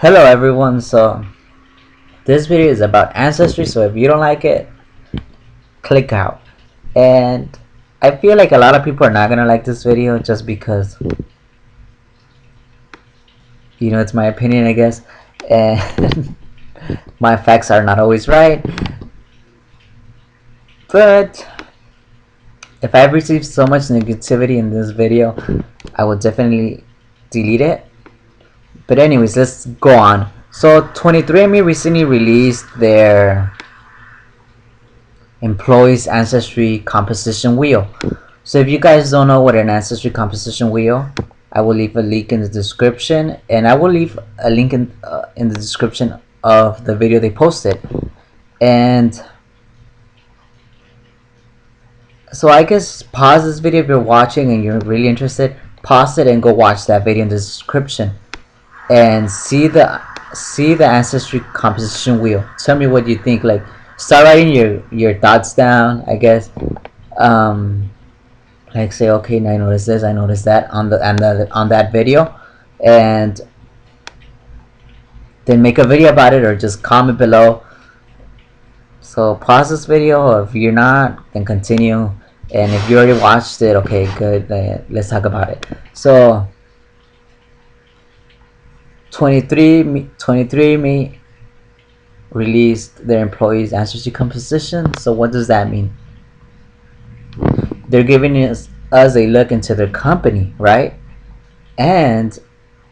Hello everyone, so this video is about Ancestry, so if you don't like it, click out. And I feel like a lot of people are not gonna like this video just because, it's my opinion, I guess, and my facts are not always right. But if I've received so much negativity in this video, I will definitely delete it. But anyways, let's go on. So 23andMe recently released their employees ancestry composition wheel. So if you guys don't know what an ancestry composition wheel, I will leave a link in the description, and I will leave a link in the description of the video they posted. And so I guess pause this video if you're watching and you're really interested. Pause it and go watch that video in the description and see the ancestry composition wheel. Tell me what you think. Like, start writing your thoughts down, I guess. Like, say, okay, I noticed this, I noticed that on that video, and then make a video about it, or just comment below. So pause this video, or if you're not, then continue. And if you already watched it, okay, good, let's talk about it. So 23andMe released their employees ancestry composition. So what does that mean? They're giving us a look into their company, right? And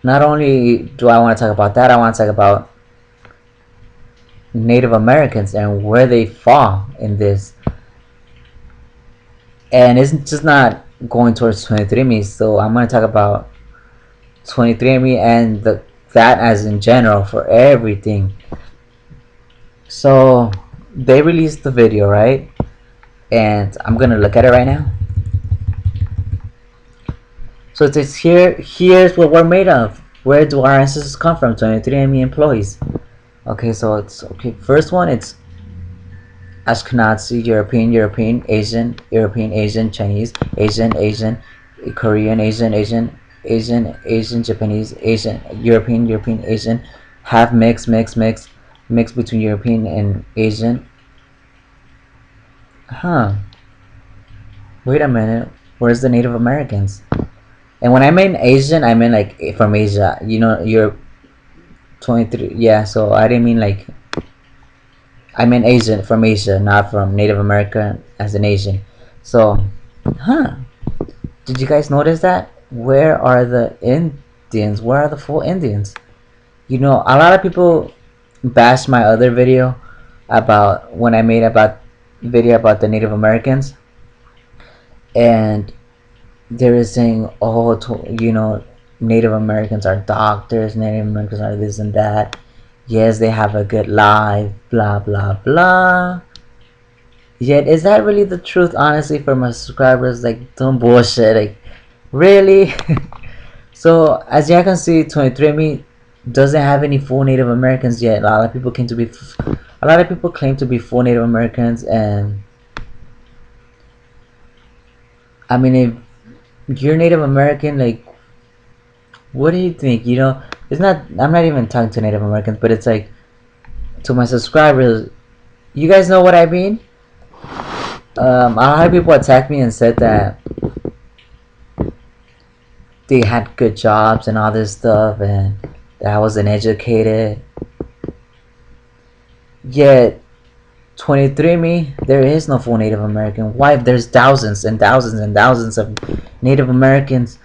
not only do I want to talk about that, I want to talk about Native Americans and where they fall in this. And it's just not going towards 23andMe, so I'm going to talk about 23andMe and that as in general for everything. So they released the video, right? And I'm going to look at it right now. So it says here's what we're made of. Where do our ancestors come from? 23andMe employees. Okay, so it's okay. First one, it's Ashkenazi, European, Asian, Chinese, Asian, Korean, Asian, Japanese, Asian, European, Asian, half mix between European and Asian. Huh. Wait a minute. Where's the Native Americans? And when I mean Asian, I mean like from Asia. You're 23. Yeah, so I didn't mean like. I meant Asian, from Asia, not from Native American as an Asian. So, did you guys notice that? Where are the Indians? Where are the full Indians? A lot of people bashed my other video about when I made video about the Native Americans, and they were saying, oh, Native Americans are doctors, Native Americans are this and that. Yes, they have a good life, blah blah blah. Yet, is that really the truth? Honestly, for my subscribers, like, don't bullshit. Like, really? So, as you can see, 23andMe doesn't have any full Native Americans yet. A lot of people claim to be full Native Americans, and I mean, if you're Native American, like, what do you think? It's not. I'm not even talking to Native Americans, but it's like to my subscribers. You guys know what I mean? A lot of people attacked me and said that they had good jobs and all this stuff, and that I wasn't educated. Yet, 23andMe, there is no full Native American. Why? There's thousands and thousands and thousands of Native Americans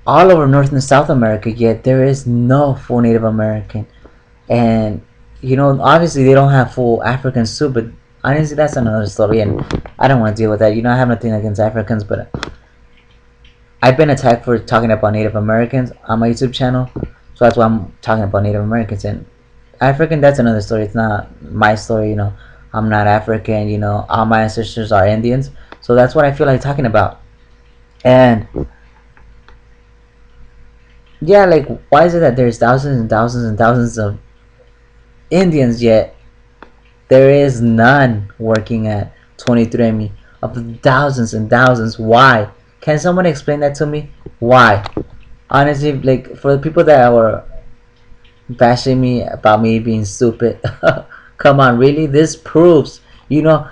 all over North and South America, yet there is no full Native American. And obviously they don't have full Africans too, but honestly that's another story, and I don't want to deal with that. I have nothing against Africans, but I've been attacked for talking about Native Americans on my YouTube channel, so that's why I'm talking about Native Americans. And African, that's another story. It's not my story. I'm not African. All my ancestors are Indians, so that's what I feel like talking about. And yeah, like, why is it that there's thousands and thousands and thousands of Indians, yet there is none working at 23andMe of the thousands and thousands? Why? Can someone explain that to me? Why? Honestly, like, for the people that were bashing me about me being stupid. Come on, really? This proves, you know,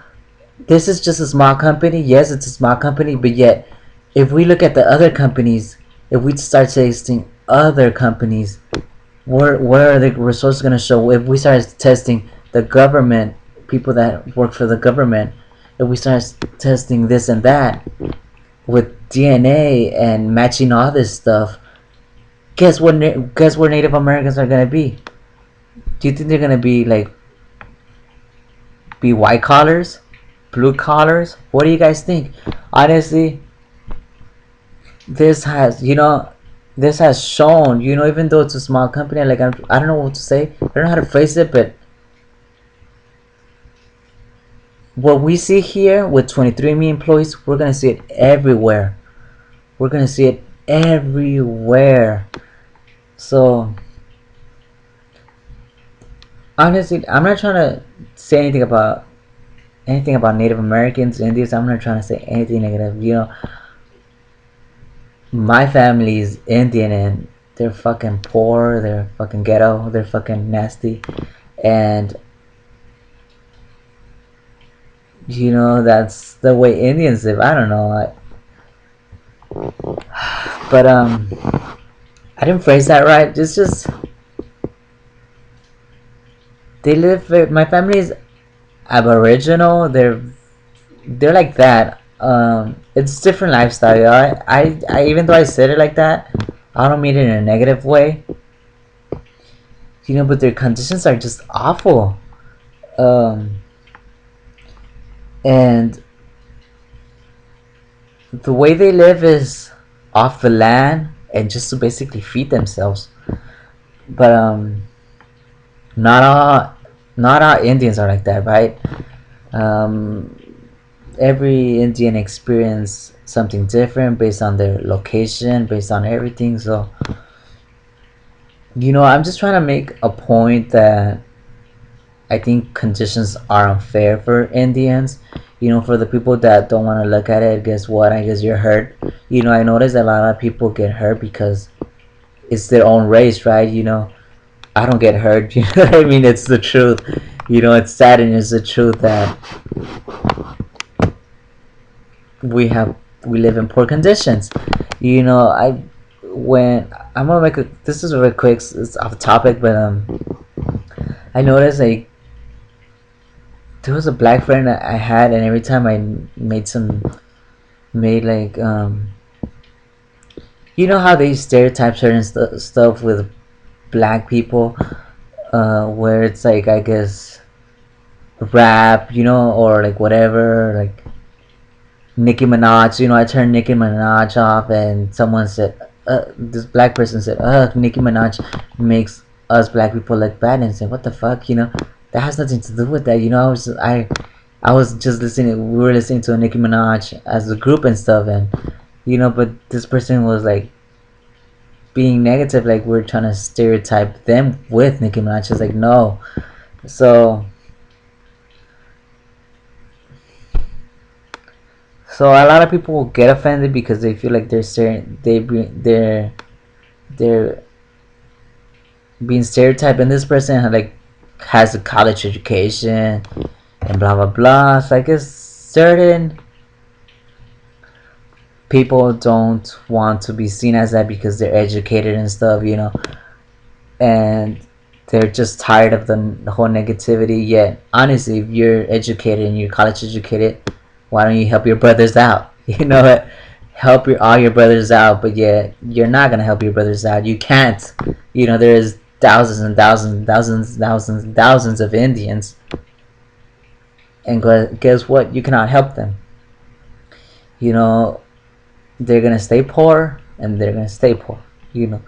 this is just a small company. Yes, it's a small company, but yet, if we look at the other companies, if we start testing other companies, where are the results going to show? If we start testing the government, people that work for the government, if we start testing this and that with DNA and matching all this stuff, guess what? Guess where Native Americans are going to be? Do you think they're going to be like be white collars, blue collars? What do you guys think? Honestly, this has this has shown, even though it's a small company, like I don't know what to say, I don't know how to phrase it, but what we see here with 23andMe employees, we're gonna see it everywhere. We're gonna see it everywhere. So honestly, I'm not trying to say anything about Native Americans, Indians. I'm not trying to say anything negative. My family is Indian and they're fucking poor, they're fucking ghetto, they're fucking nasty, and that's the way Indians live. I don't know, but I didn't phrase that right. It's just they live. My family is Aboriginal. They're like that. It's different lifestyle. I even though I said it like that, I don't mean it in a negative way. But their conditions are just awful. Um, and the way they live is off the land and just to basically feed themselves. But not all not all Indians are like that, right? Um, every Indian experience something different based on their location, based on everything. So I'm just trying to make a point that I think conditions are unfair for Indians. For the people that don't want to look at it, guess what? I guess you're hurt. I notice a lot of people get hurt because it's their own race, right? I don't get hurt. You know what I mean? It's the truth. It's sad and it's the truth that we have we live in poor conditions. I when I'm gonna make this is really quick. It's off topic, but I noticed like there was a black friend that I had, and every time I made like how they stereotype certain stuff with black people, where it's like I guess rap, or like whatever, like Nicki Minaj. I turned Nicki Minaj off, and someone said, this black person said, Nicki Minaj makes us black people look bad, and said, what the fuck, that has nothing to do with that. I was just listening. We were listening to Nicki Minaj as a group and stuff, and but this person was like being negative, like we're trying to stereotype them with Nicki Minaj. It's like no. So a lot of people will get offended because they feel like they're being stereotyped, and this person like has a college education and blah blah blah. So I guess certain people don't want to be seen as that because they're educated and stuff, and they're just tired of the whole negativity. Yet honestly, if you're educated and you're college educated, why don't you help your brothers out? Help all your brothers out. But yet you're not gonna help your brothers out. You can't. There's thousands and thousands and thousands and thousands and thousands of Indians, and guess what? You cannot help them. you know they're gonna stay poor, and they're gonna stay poor. you know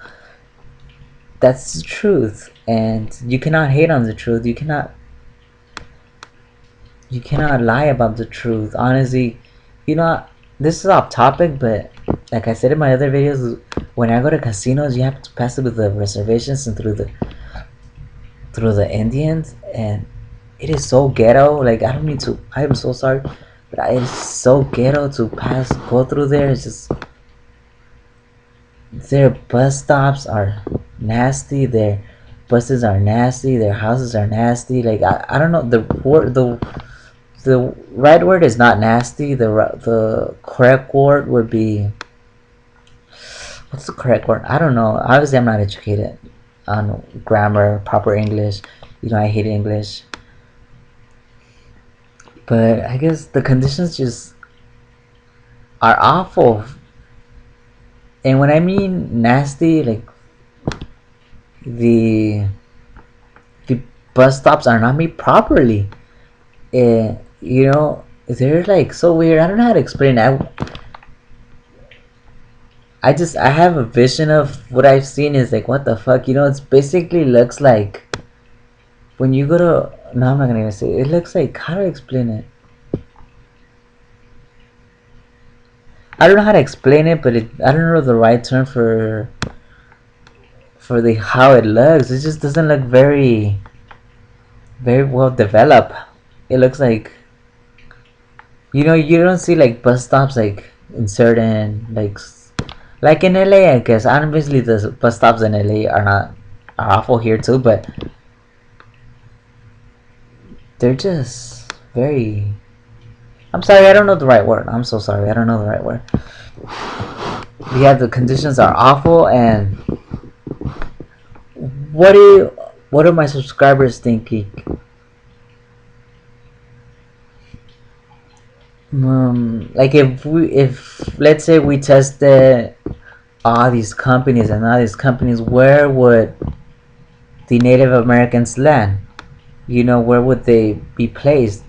that's the truth, and you cannot hate on the truth. You cannot lie about the truth. Honestly, you know this is off topic, but like I said in my other videos, when I go to casinos, you have to pass through the reservations and through the Indians, and it is so ghetto. Like I don't need to. I am so sorry, but it is so ghetto to go through there. It's just their bus stops are nasty. buses are nasty. Their houses are nasty. Like I don't know the word the right word is not nasty. The correct word would be, what's the correct word? I don't know. Obviously, I'm not educated on grammar, proper English. I hate English, but I guess the conditions just are awful. And when I mean nasty, like the the bus stops are not made properly. They're like so weird. I don't know how to explain it. I have a vision of what I've seen is like, what the fuck, it's basically looks like when you go to, no, I'm not gonna even say it. It looks like, how do I explain it? I don't know how to explain it, but I don't know the right term for the how it looks. It just doesn't look very well developed. It looks like, you don't see like bus stops like in certain like in LA, I guess. Obviously the bus stops in LA are awful here too, but they're just very, I'm sorry, I don't know the right word. I'm so sorry, I don't know the right word. Yeah, the conditions are awful. And what do you, what are my subscribers thinking? Like if let's say we tested all these companies and all these companies, where would the Native Americans land? Where would they be placed?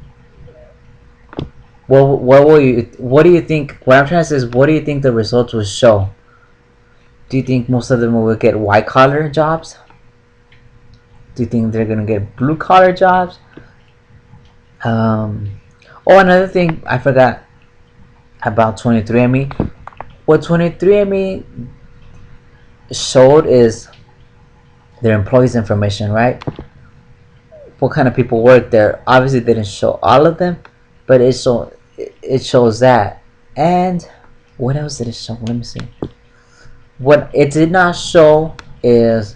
What do you think? What I'm trying to say is, what do you think the results will show? Do you think most of them will get white collar jobs? Do you think they're gonna get blue collar jobs? Um, oh, another thing I forgot about 23andMe. What 23andMe showed is their employees' information, right? What kind of people work there? Obviously, they didn't show all of them, but it shows that. And what else did it show? Let me see. What it did not show is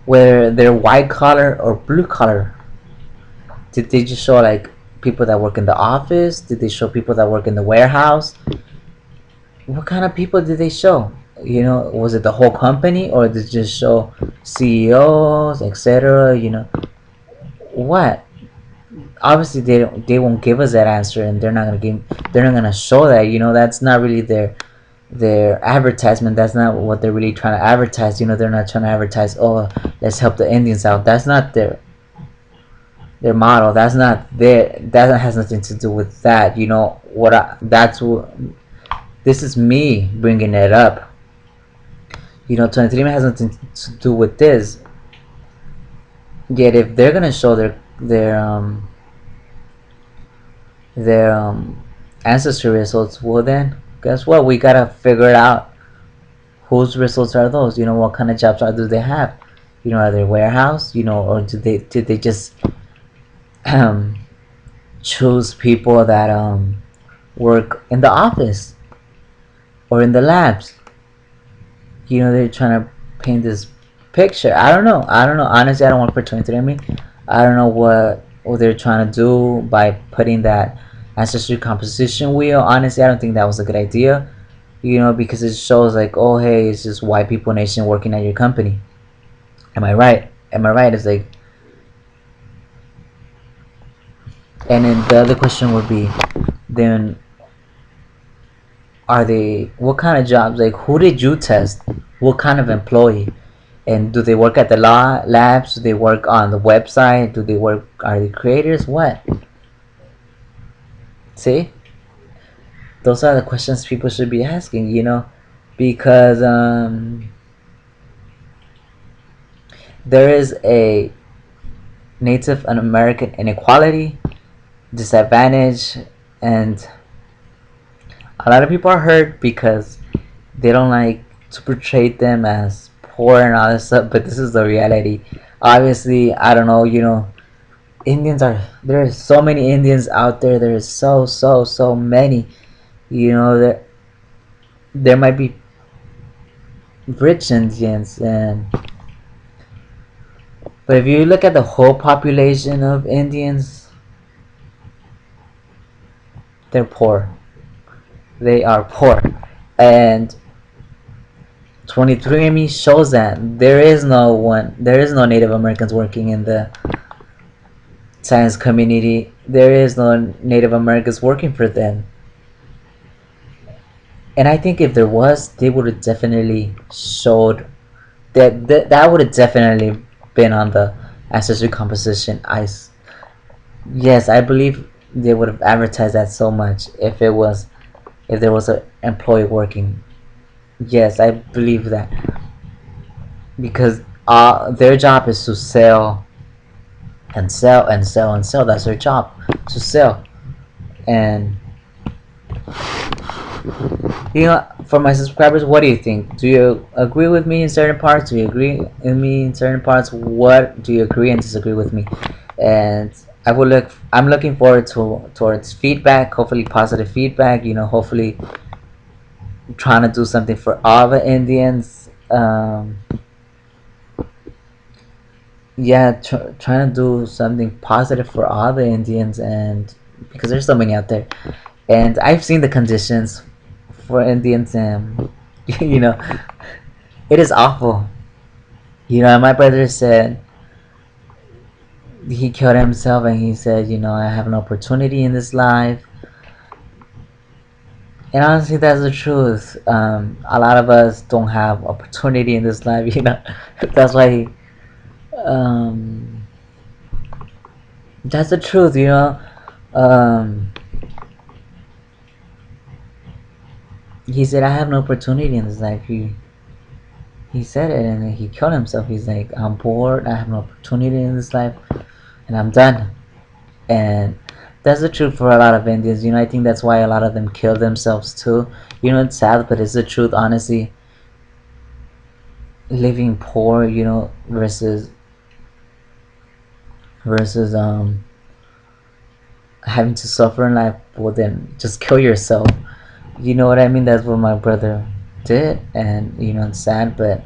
whether they're white collar or blue collar. Did they just show like people that work in the office? Did they show people that work in the warehouse? What kind of people did they show? Was it the whole company, or did it just show CEOs, etc.? What? Obviously, they won't give us that answer, and they're not gonna show that. That's not really their advertisement. That's not what they're really trying to advertise. They're not trying to advertise, oh, let's help the Indians out. That's not their model. That's not their, that has nothing to do with that. That's what, this is me bringing it up. 23 has nothing to do with this. Yet if they're gonna show their ancestry results, well then guess what, we gotta figure it out. Whose results are those? What kind of jobs do they have? Are they warehouse? Or did they just um, choose people that work in the office or in the labs? They're trying to paint this picture. I don't know. Honestly, I don't want to put 23andMe. I don't know what they're trying to do by putting that ancestry composition wheel. Honestly, I don't think that was a good idea. Because it shows like, oh hey, it's just white people nation working at your company. Am I right? Am I right? It's like, and then the other question would be, then are they, what kind of jobs, like who did you test? What kind of employee? And do they work at the labs? Do they work on the website? Are they creators? What? See? Those are the questions people should be asking, because there is a Native American inequality, disadvantage, and a lot of people are hurt because they don't like to portray them as poor and all this stuff, but this is the reality. Obviously, I don't know, Indians are, there are so many Indians out there. There is so many. There might be rich Indians, and but if you look at the whole population of Indians, they're poor. They are poor, and 23andMe shows that there is no Native Americans working in the science community. There is no Native Americans working for them. And I think if there was, they would have definitely showed that would have definitely been on the ancestry composition. Yes, I believe they would have advertised that so much if there was an employee working. Yes, I believe that because their job is to sell and sell and sell and sell. That's their job, to sell. And for my subscribers, what do you think? Do you agree with me in certain parts? Do you agree with me in certain parts? What do you agree and disagree with me? And I'm looking forward towards feedback. Hopefully, positive feedback. Hopefully, trying to do something for all the Indians. Yeah, trying to do something positive for all the Indians, and because there's so many out there, and I've seen the conditions for Indians, and you know, it is awful. My brother said he killed himself, and he said, I have an opportunity in this life, and honestly, that's the truth. A lot of us don't have opportunity in this life, That's why um, that's the truth. Um, he said, I have no opportunity in this life. He said it, and then he killed himself. He's like, I'm bored. I have no opportunity in this life, and I'm done. And that's the truth for a lot of Indians. I think that's why a lot of them kill themselves too. It's sad, but it's the truth. Honestly, living poor, versus having to suffer in life. Well, then just kill yourself. You know what I mean? That's what my brother did, and it's sad, but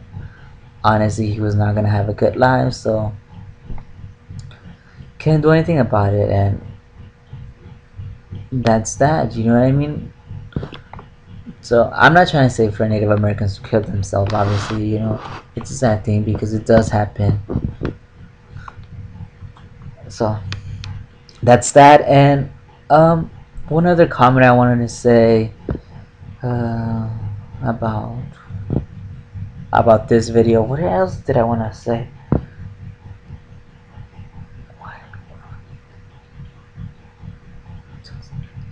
honestly, he was not gonna have a good life, so can't do anything about it, and that's that. You know what I mean? So I'm not trying to say for Native Americans to kill themselves. Obviously, it's a sad thing because it does happen. So that's that. And um, one other comment I wanted to say uh, about this video. What else did I want to say?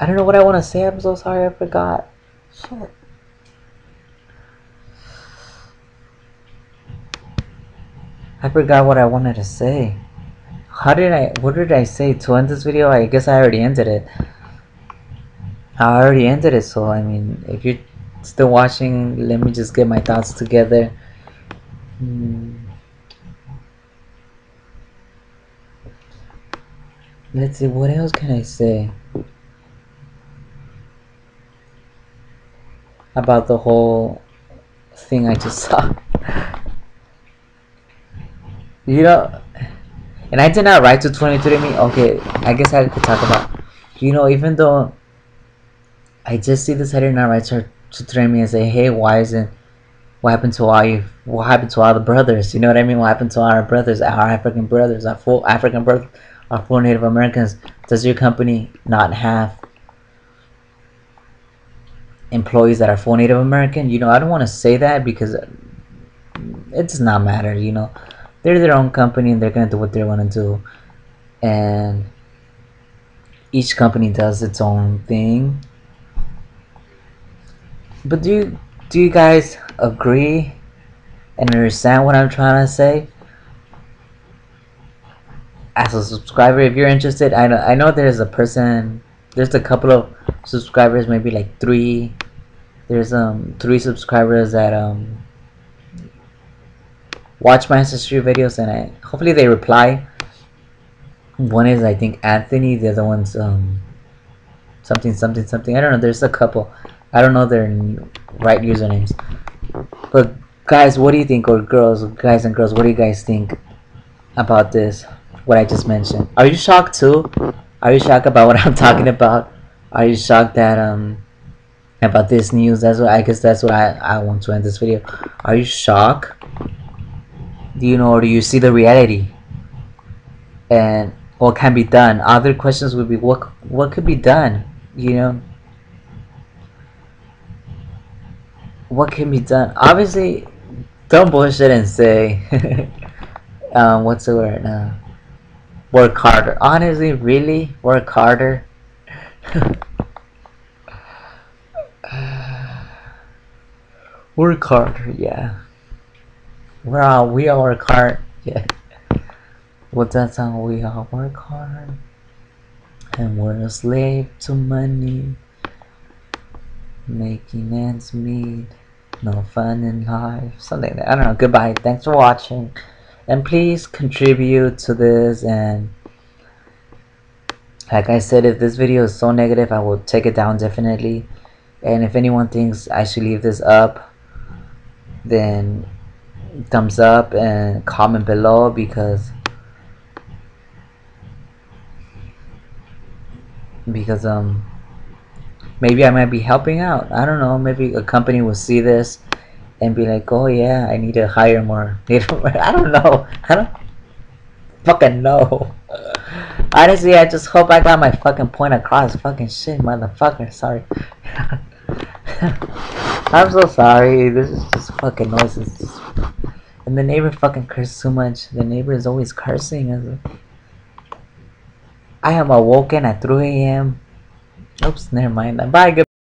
I don't know what I want to say. I'm so sorry. I forgot. Shit. I forgot what I wanted to say. What did I say to end this video? I guess I already ended it. So I mean, if you're still watching, let me just get my thoughts together. Hmm. Let's see, what else can I say about the whole thing I just saw? You know, and I did not write to 23andMe. Okay, I guess I could talk about. Even though I just see this, I did not write to 23andMe and say, hey, why isn't what happened to all you? What happened to all the brothers? You know what I mean? What happened to our brothers, our African brothers, our full African brothers, our full Native Americans? Does your company not have employees that are full Native American? I don't want to say that because it does not matter. They're their own company and they're gonna do what they want to do, and each company does its own thing. But do you guys agree and understand what I'm trying to say? As a subscriber, if you're interested, I know there's a couple of subscribers, maybe like three. There's three subscribers that watch my ancestry videos, and I hopefully they reply. One is, I think, Anthony. The other one's something something something. I don't know. There's a couple. I don't know their right usernames, but Guys, what do you think? Or girls, guys and girls, what do you guys think about this? What I just mentioned. Are you shocked too? Are you shocked about what I'm talking about? Are you shocked that about this news? That's what I guess that's what I want to end this video. Are you shocked? Do you know, or do you see the reality? And what can be done? Other questions would be what could be done? You know, what can be done? Obviously, don't bullshit and say what's the word? Work harder. Honestly, really, work harder. Work harder, yeah. We all work hard. Yeah. What's that song? We all work hard, and we're a slave to money, making ends meet. No fun in life. Something like that. I don't know. Goodbye. Thanks for watching, and please contribute to this. And like I said, if this video is so negative, I will take it down definitely. And if anyone thinks I should leave this up, then thumbs up and comment below, because maybe I might be helping out. I don't know. Maybe a company will see this and be like, oh yeah, I need to hire more. I don't know. I don't fucking know. Honestly, I just hope I got my fucking point across. Fucking shit, motherfucker. Sorry. I'm so sorry. This is just fucking noises. And the neighbor fucking cursed too much. The neighbor is always cursing. I am awoken at 3 a.m. Oops, never mind. Bye. Good.